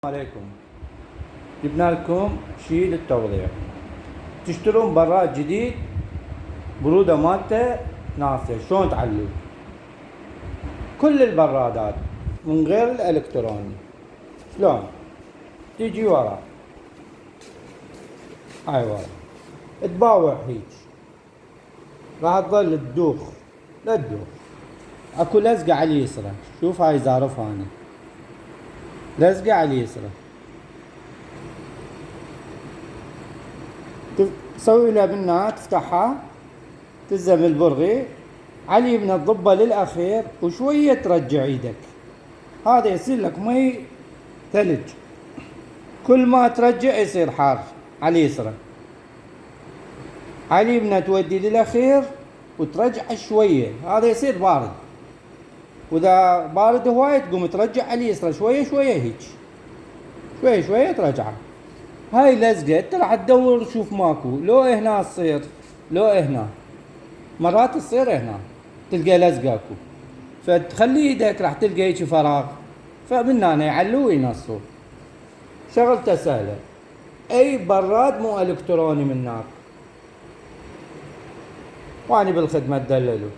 عليكم. جبنا لكم شيء للتوضيح. تشترون براد جديد برودة مالته ناصية، شلون تعلوه؟ كل البرادات من غير الالكتروني شلون؟ تيجي ورا هاي ورا تباوع هيج، راح تظل تدوخ لا تدوخ. اكو لزقة على اليسرى، شوف هاي زارفها انا، لزقة على اليسرى، تسوي لها بالنهاية تفتحها، تلزم البرغي علي من الضبة للأخير وشوية ترجع ايدك، هذا يصير لك مي ثلج. كل ما ترجع يصير حار على اليسرى، علي من تودي للأخير وترجع شوية هذا يصير بارد، وإذا بارد هواية تقوم ترجع على اليسرى شوية شوية هيك، شوية شوية ترجعه. هاي لزقة انت راح تدور شوف ماكو، لو هنا تصير لو هنا، مرات تصير هنا تلقى لزقة اكو، فتخلي ايدك راح تلقى هيك فراغ، فمن هنا يعلوه وينصوا. شغلته سهلة، اي براد مو الكتروني من هناك، واني بالخدمة تدللوا.